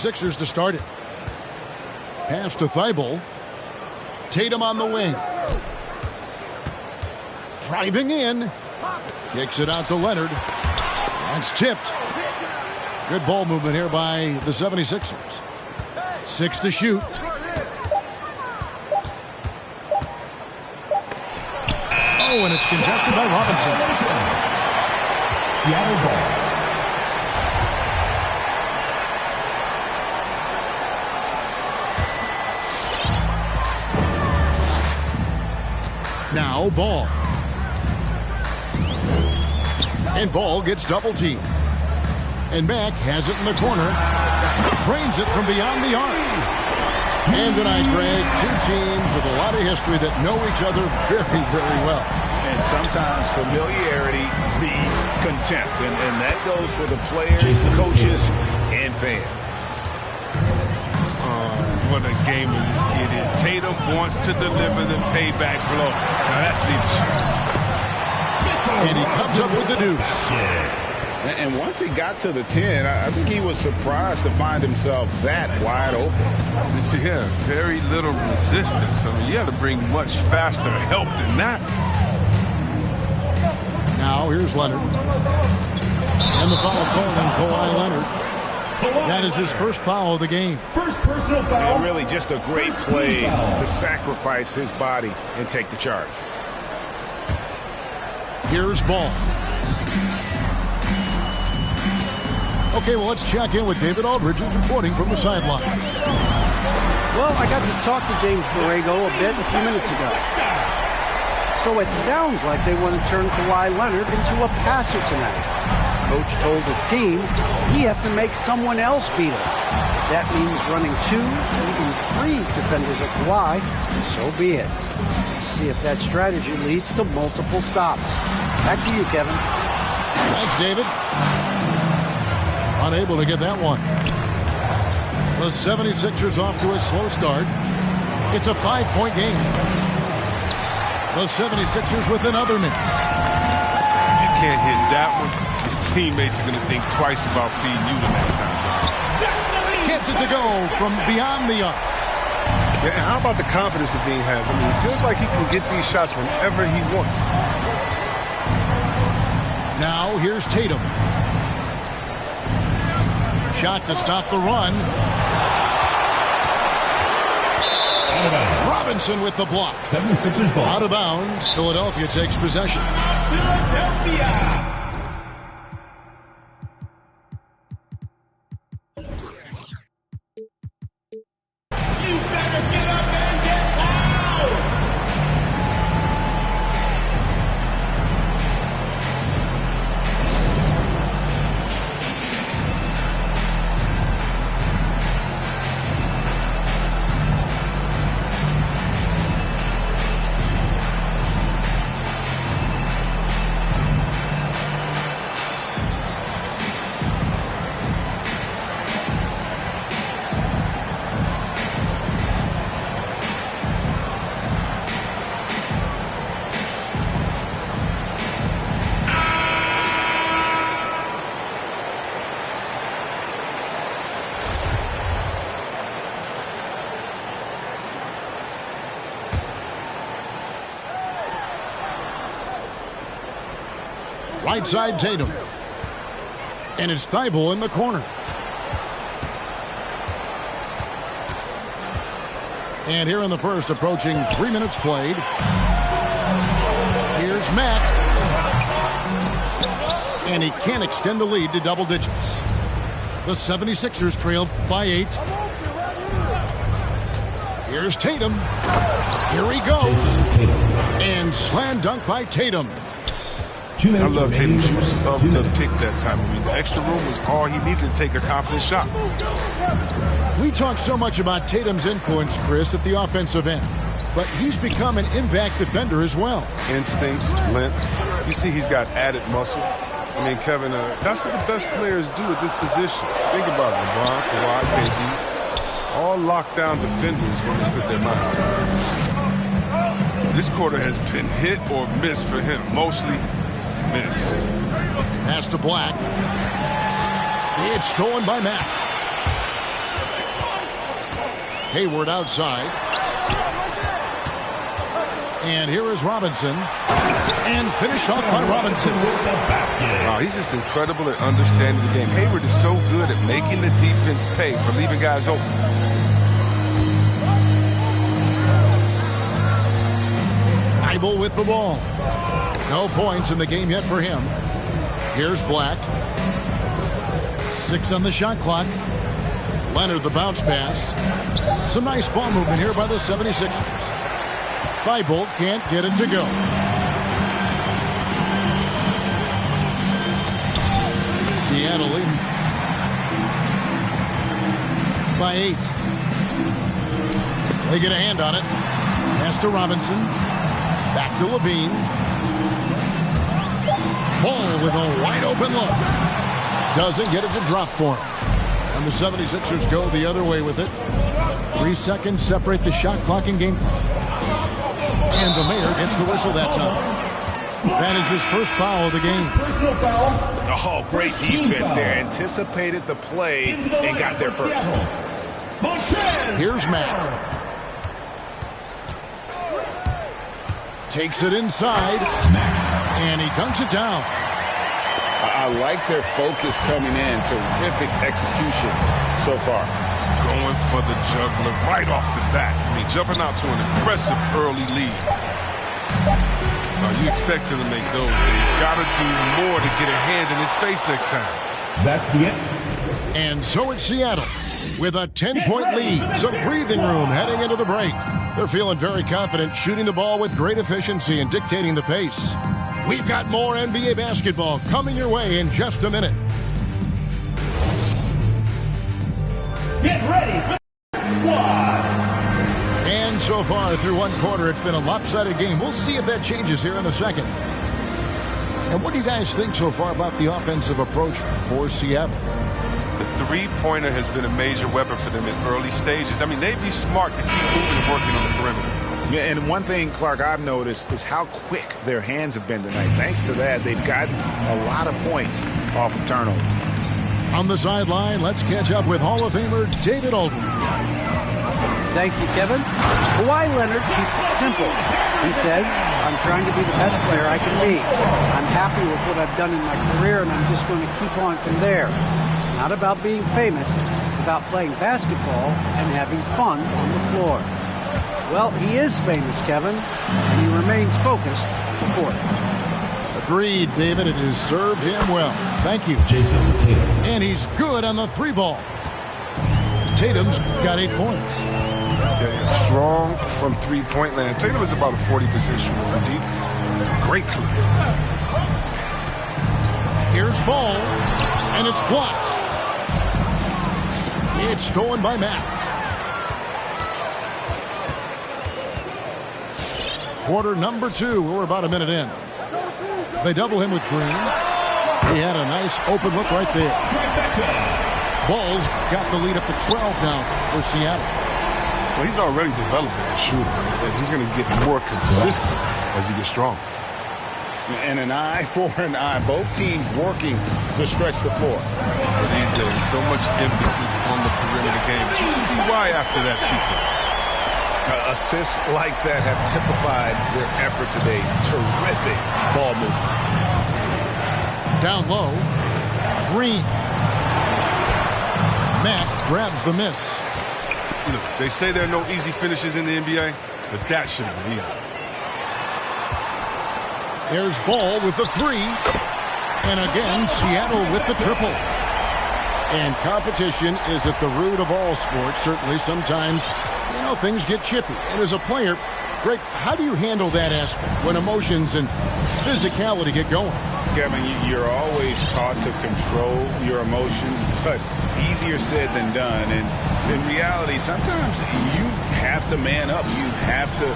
76ers to start it. Pass to Thibault. Tatum on the wing. Driving in. Kicks it out to Leonard. That's tipped. Good ball movement here by the 76ers. 6 to shoot. Oh, and it's contested by Robinson. Seattle ball. Now Ball. And Ball gets double teamed. And Mack has it in the corner. Drains it from beyond the arc. And tonight, Greg, two teams with a lot of history that know each other very, very well. And sometimes familiarity breeds contempt. And that goes for the players, coaches, and fans. What a gamer this kid is. Tatum wants to deliver the payback blow. Now that's leadership. And he comes up with the deuce. And once he got to the 10, I think he was surprised to find himself that wide open. Yeah, very little resistance. I mean, you have to bring much faster help than that. Now here's Leonard. And the foul called on Kawhi Leonard. That is his first foul of the game. First personal foul. And really just a great play to sacrifice his body and take the charge. Here's Ball. Okay, well, let's check in with David Aldridge, who's reporting from the sideline. Well, I got to talk to James Borrego a bit a few minutes ago. So it sounds like they want to turn Kawhi Leonard into a passer tonight. Coach told his team we have to make someone else beat us. If that means running 2, even 3 defenders at Kawhi, so be it. See if that strategy leads to multiple stops. Back to you, Kevin. Thanks, David. Unable to get that one. The 76ers off to a slow start. It's a 5-point game. The 76ers with another miss. If you can't hit that one, your teammates are going to think twice about feeding you the next time. Gets it to go from beyond the arc. Yeah, and how about the confidence that Dean has? I mean, it feels like he can get these shots whenever he wants. Now here's Tatum. Shot to stop the run. Robinson with the block. 76ers ball. Out of bounds. Philadelphia takes possession. Philadelphia. Right side Tatum. And it's Thibault in the corner. And here in the first, approaching 3 minutes played. Here's Mack. And he can't extend the lead to double digits. The 76ers trailed by 8. Here's Tatum. Here he goes. And slam dunk by Tatum. I love Tatum's use of the pick that time. I mean, the extra room was all he needed to take a confident shot. We talk so much about Tatum's influence, Chris, at the offensive end. But he's become an impact defender as well. Instincts, length. You see he's got added muscle. I mean, Kevin, that's what the best players do at this position. Think about it. LeBron, Kawhi, KD. All lockdown defenders when they put their minds to it. This quarter has been hit or miss for him. Mostly miss. Pass to Black. It's stolen by Mack. Hayward outside. And here is Robinson. And finished off by Robinson. Wow, he's just incredible at understanding the game. Hayward is so good at making the defense pay for leaving guys open. Thibault with the ball. No points in the game yet for him. Here's Black. 6 on the shot clock. Leonard the bounce pass. Some nice ball movement here by the 76ers. Thibault can't get it to go. Seattle leading by 8. They get a hand on it. Pass to Robinson. Back to Levine. Ball with a wide open look. Doesn't get it to drop for him. And the 76ers go the other way with it. 3 seconds separate the shot clock and game clock. And the mayor gets the whistle that time. That is his first foul of the game. Personal foul. Oh, great defense there. Anticipated the play and got there first. Here's Mack. Takes it inside. And he dunks it down. I like their focus coming in. Terrific execution so far. Going for the juggler right off the bat. I mean, jumping out to an impressive early lead. You expect him to make those. They've got to do more to get a hand in his face next time. That's the end. And so it's Seattle with a 10-point lead. Some breathing room heading into the break. They're feeling very confident, shooting the ball with great efficiency and dictating the pace. We've got more NBA basketball coming your way in just a minute. Get ready for the squad. And so far through one quarter, it's been a lopsided game. We'll see if that changes here in a second. And what do you guys think so far about the offensive approach for Seattle? The three-pointer has been a major weapon for them in early stages. I mean, they'd be smart to keep moving and working on the perimeter. Yeah, and one thing, Clark, I've noticed is how quick their hands have been tonight. Thanks to that, they've gotten a lot of points off of turnovers. On the sideline, let's catch up with Hall of Famer David Aldridge. Thank you, Kevin. Kawhi Leonard keeps it simple. He says, I'm trying to be the best player I can be. I'm happy with what I've done in my career, and I'm just going to keep on from there. It's not about being famous. It's about playing basketball and having fun on the floor. Well, he is famous, Kevin, and he remains focused on the court. Agreed, David. It has served him well. Thank you. Jason Tatum. And he's good on the 3-ball. Tatum's got 8 points. Yeah, strong from three-point land. Tatum is about a 40% shooter from deep. Great clip. Here's ball, and it's blocked. It's stolen by Mack. Quarter number 2. We're about a minute in. They double him with Green. He had a nice open look right there. Ball's got the lead up to 12 now for Seattle. Well, he's already developed as a shooter, and he's going to get more consistent as he gets stronger. And an eye for an eye. Both teams working to stretch the floor. These days, so much emphasis on the perimeter game. You can see why after that sequence. Assists like that have typified their effort today. Terrific ball movement. Down low. Green. Mack grabs the miss. You know, they say there are no easy finishes in the NBA, but that should have been easy. There's Ball with the 3. And again, Seattle with the triple. And competition is at the root of all sports. Certainly, sometimes, you know, things get chippy. And as a player, Greg, how do you handle that aspect when emotions and physicality get going? Kevin, you're always taught to control your emotions, but easier said than done. And in reality, sometimes you have to man up. You have to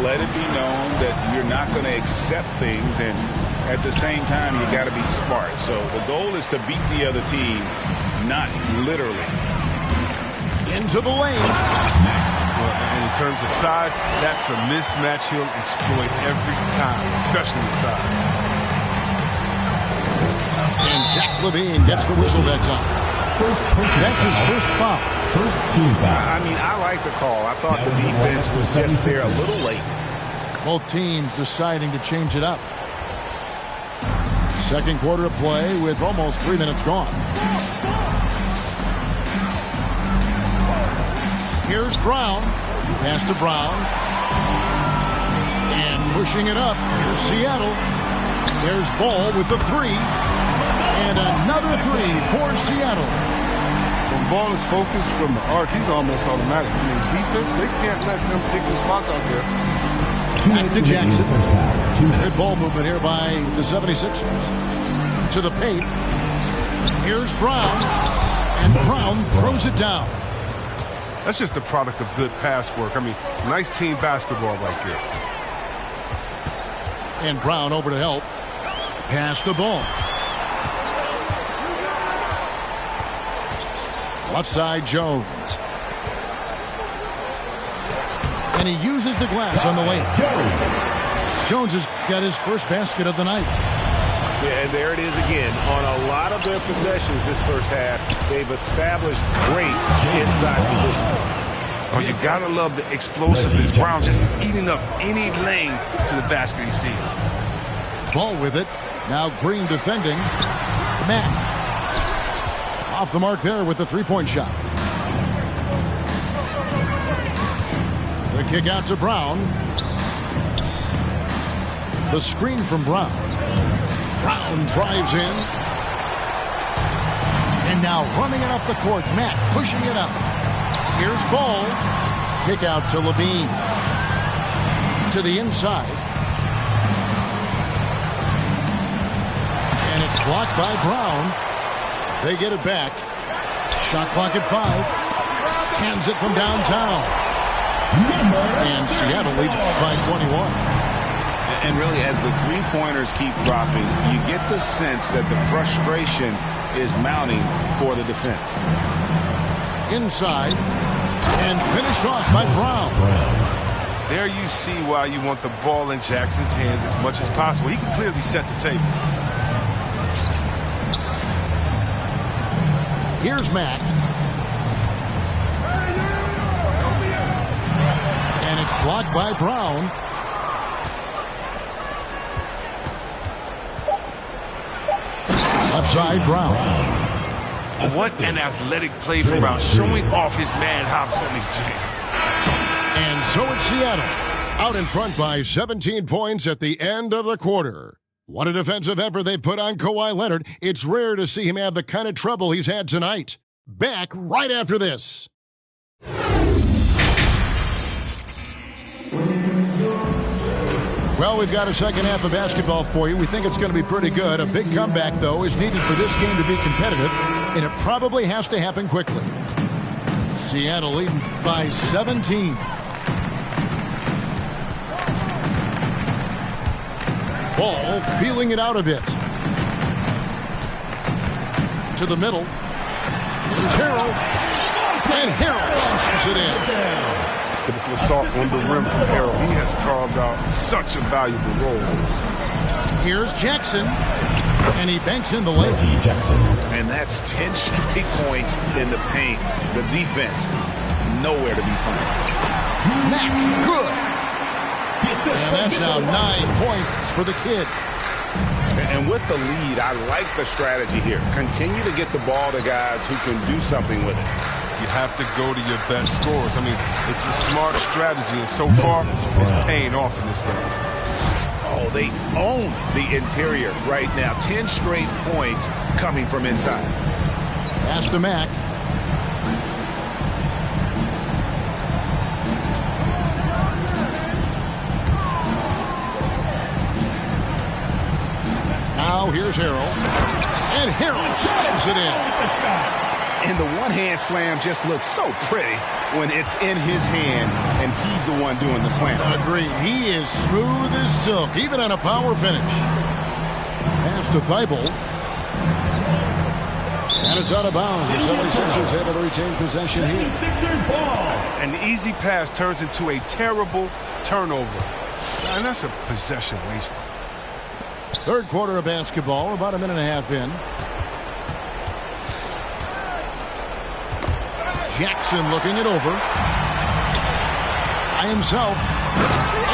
let it be known that you're not going to accept things. And at the same time, you got to be smart. So the goal is to beat the other team, not literally. Into the lane. And in terms of size, that's a mismatch he'll exploit every time, especially inside. And Zach LaVine gets the whistle that time. That's his first foul. First team foul. I mean, I like the call. I thought the defense was just there a little late. Both teams deciding to change it up. Second quarter of play with almost 3 minutes gone. Here's Brown. Pass to Brown. And pushing it up. Here's Seattle. There's Ball with the three. And another three for Seattle. When Ball is focused from the arc, he's almost automatic. I mean, defense, they can't let him pick the spots out there. Back to Jackson. Good ball movement here by the 76ers. To the paint. Here's Brown. And Brown throws it down. That's just the product of good pass work. I mean, nice team basketball right there. And Brown over to help. Pass the ball. Left side, Jones. And he uses the glass on the way. Jones has got his first basket of the night. Yeah, and there it is again. On a lot of their possessions this first half, they've established great inside position. Oh, you gotta love the explosiveness. Brown just eating up any lane to the basket he sees. Ball with it. Now Green defending. Matt. Off the mark there with the three-point shot. The kick out to Brown. The screen from Brown. Brown drives in. And now running it up the court. Matt pushing it up. Here's Ball. Kick out to Levine. To the inside. And it's blocked by Brown. They get it back. Shot clock at 5. Hands it from downtown. And Seattle leads by 21. And really, as the three-pointers keep dropping, you get the sense that the frustration is mounting for the defense. Inside. And finished off by Brown. There you see why you want the ball in Jackson's hands as much as possible. He can clearly set the table. Here's Mack. And it's blocked by Brown. Left side, Brown. What an athletic play from Brown, showing off his man hops on his jams. And so it's Seattle, out in front by 17 points at the end of the quarter. What a defensive effort they put on Kawhi Leonard. It's rare to see him have the kind of trouble he's had tonight. Back right after this. Well, we've got a second half of basketball for you. We think it's going to be pretty good. A big comeback, though, is needed for this game to be competitive, and it probably has to happen quickly. Seattle leading by 17. Ball feeling it out a bit. To the middle. Here's Harrell. And Harrell slams it in. Typical assault on the rim from Harrell. He has carved out such a valuable role. Here's Jackson. And he banks in the layup. And that's 10 straight points in the paint. The defense, nowhere to be found. Mack, good. And that's now 9 points for the kid. And with the lead, I like the strategy here. Continue to get the ball to guys who can do something with it. You have to go to your best scorers. I mean, it's a smart strategy, and so far, it's paying off in this game. Oh, they own the interior right now. 10 straight points coming from inside. Pass to Mack. Now here's Harrell. And Harrell slams it in. And the one-hand slam just looks so pretty when it's in his hand and he's the one doing the slam. Agreed. He is smooth as silk, even on a power finish. Pass to Thibault. And it's out of bounds. The 76ers able to retain possession here. 76ers ball. An easy pass turns into a terrible turnover. And that's a possession wasted. Third quarter of basketball, about a minute and a half in. Jackson looking it over. By himself.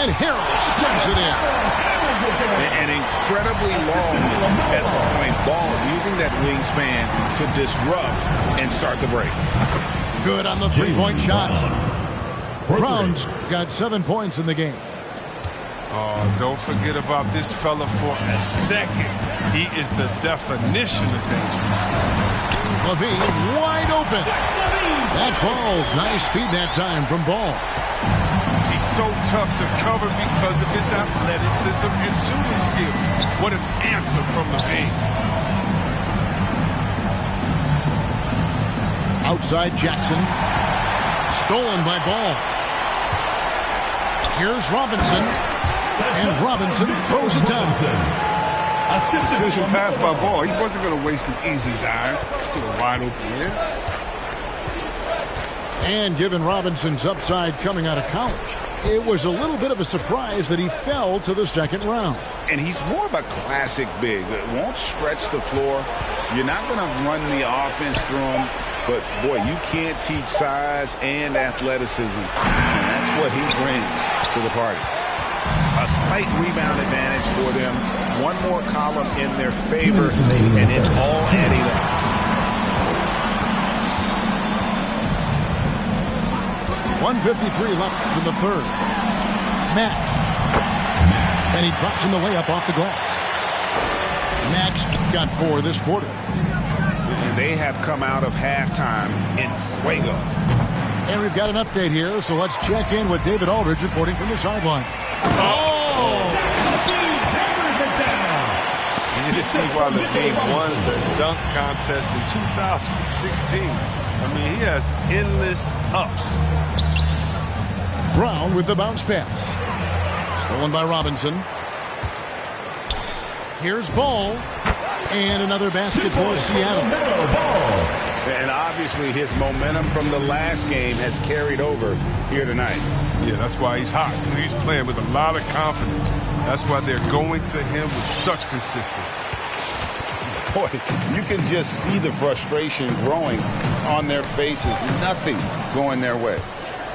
And Harris strips it in. And incredibly long at the point. Ball using that wingspan to disrupt and start the break. Good on the three-point shot. Brown's got 7 points in the game. Oh, don't forget about this fella for a second. He is the definition of dangerous. LaVine wide open. That falls. Nice feed that time from Ball. He's so tough to cover because of his athleticism and shooting skills. What an answer from LaVine. Outside Jackson. Stolen by Ball. Here's Robinson. And Robinson throws it down. Decision pass by Ball. He wasn't going to waste an easy dive to a wide open man. And given Robinson's upside coming out of college, it was a little bit of a surprise that he fell to the second round. And he's more of a classic big. It won't stretch the floor. You're not going to run the offense through him. But, boy, you can't teach size and athleticism. And that's what he brings to the party. A slight rebound advantage for them. One more column in their favor, and it's all adding up. .153 left in the third. Mack. And he drops in the layup off the glass. Mack's got 4 this quarter. And they have come out of halftime in fuego. And we've got an update here, so let's check in with David Aldridge reporting from the sideline. You just see why LaVine won the dunk contest in 2016. I mean, he has endless ups. Brown with the bounce pass. Stolen by Robinson. Here's Ball. And another basket for Seattle. And obviously his momentum from the last game has carried over here tonight. Yeah, that's why he's hot. He's playing with a lot of confidence. That's why they're going to him with such consistency. Boy, you can just see the frustration growing on their faces. Nothing going their way.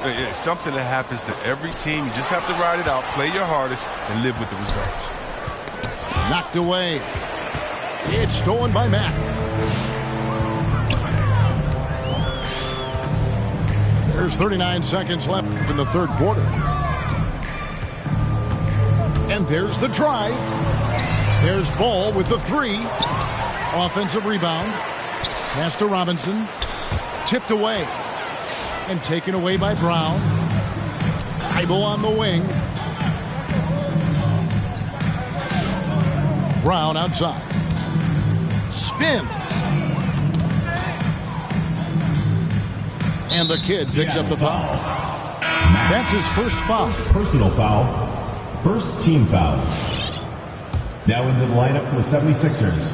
It's something that happens to every team. You just have to ride it out, play your hardest, and live with the results. Knocked away. It's stolen by Mack. There's 39 seconds left in the third quarter. And there's the drive. There's Ball with the 3. Offensive rebound. Pass to Robinson. Tipped away. And taken away by Brown. Thibault on the wing. Brown outside. Spins. And the kid picks up the foul. That's his first foul. Personal foul. First team foul. Now into the lineup for the 76ers.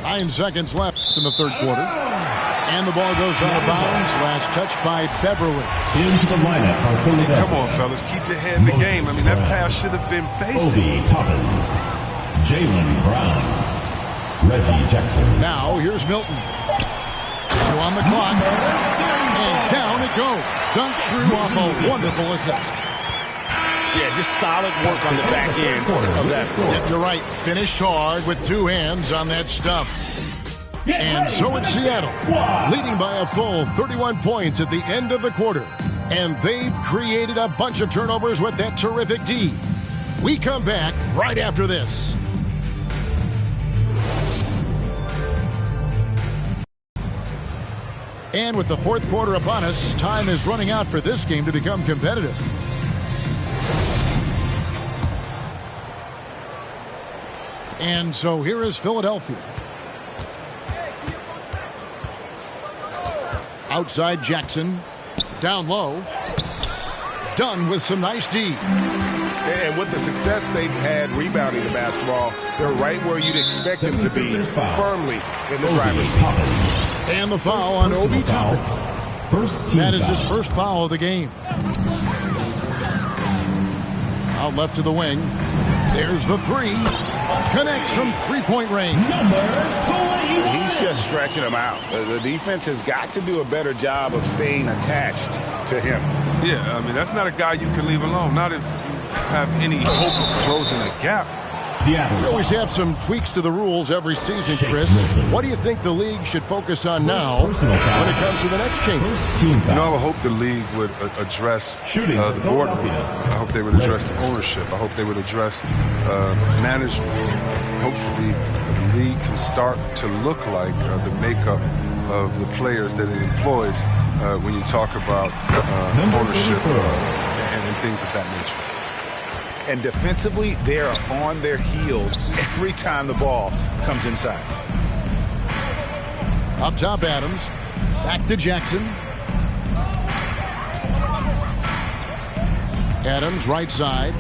9 seconds left in the third quarter. And the ball goes out of bounds. Last touch by Beverly. Into the lineup for Philadelphia. Come on, fellas. Keep your head in the game. I mean, that pass should have been basic. Obi Toppin. Jaylen Brown. Reggie Jackson. Now, here's Milton. 2 on the clock. And down it goes. Dunked through off a wonderful assist. Yeah, just solid work on the back end of that. Yeah, you're right. Finished hard with 2 hands on that stuff. And so it's Seattle, leading by a full 31 points at the end of the quarter. And they've created a bunch of turnovers with that terrific D. We come back right after this. And with the fourth quarter upon us, time is running out for this game to become competitive. And so here is Philadelphia. Outside Jackson. Down low. Dunn with some nice D. And with the success they've had rebounding the basketball, they're right where you'd expect them to be, firmly in the driver's seat. And the foul on Obi Toppin. That is his first foul of the game. Out left to the wing. There's the 3. Connects from three-point range. He's just stretching him out. The defense has got to do a better job of staying attached to him. Yeah, I mean, that's not a guy you can leave alone. Not if you have any hope of closing a gap. Seattle. We always have some tweaks to the rules every season, Chris. What do you think the league should focus on now when it comes to the next change? I would hope the league would address the boardroom. I hope they would address the ownership. I hope they would address management. Hopefully, the league can start to look like the makeup of the players that it employs when you talk about ownership and things of that nature. And defensively, they are on their heels every time the ball comes inside. Up top, Adams. Back to Jackson. Adams, right side.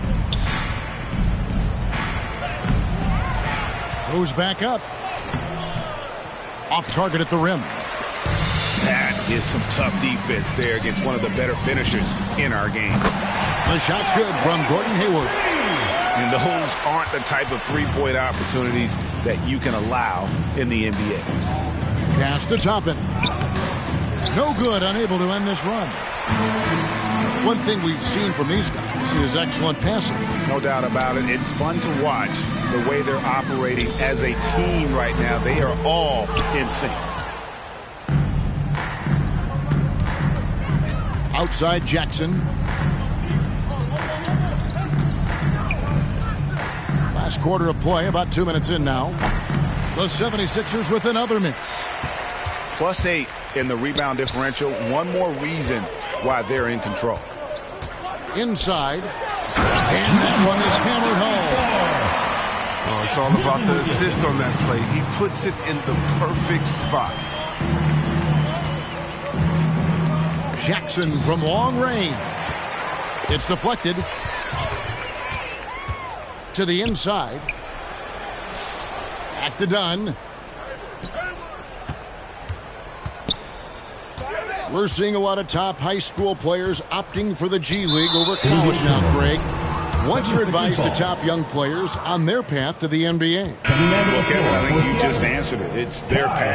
Goes back up. Off target at the rim. That is some tough defense there against one of the better finishers in our game. The shot's good from Gordon Hayward. And those aren't the type of three-point opportunities that you can allow in the NBA. Pass to Toppin. No good, unable to end this run. One thing we've seen from these guys is excellent passing. No doubt about it. It's fun to watch the way they're operating as a team right now. They are all in sync. Outside Jackson. Last quarter of play, about 2 minutes in now. The 76ers with another miss. +8 in the rebound differential. One more reason why they're in control. Inside. And that one is hammered home. Oh, it's all about the assist on that play. He puts it in the perfect spot. Jackson from long range. It's deflected. To the inside. Back to Dunn. We're seeing a lot of top high school players opting for the G League over college now, Greg. What's your advice to top young players on their path to the NBA? Well, Kevin, I think you just answered it. It's their path.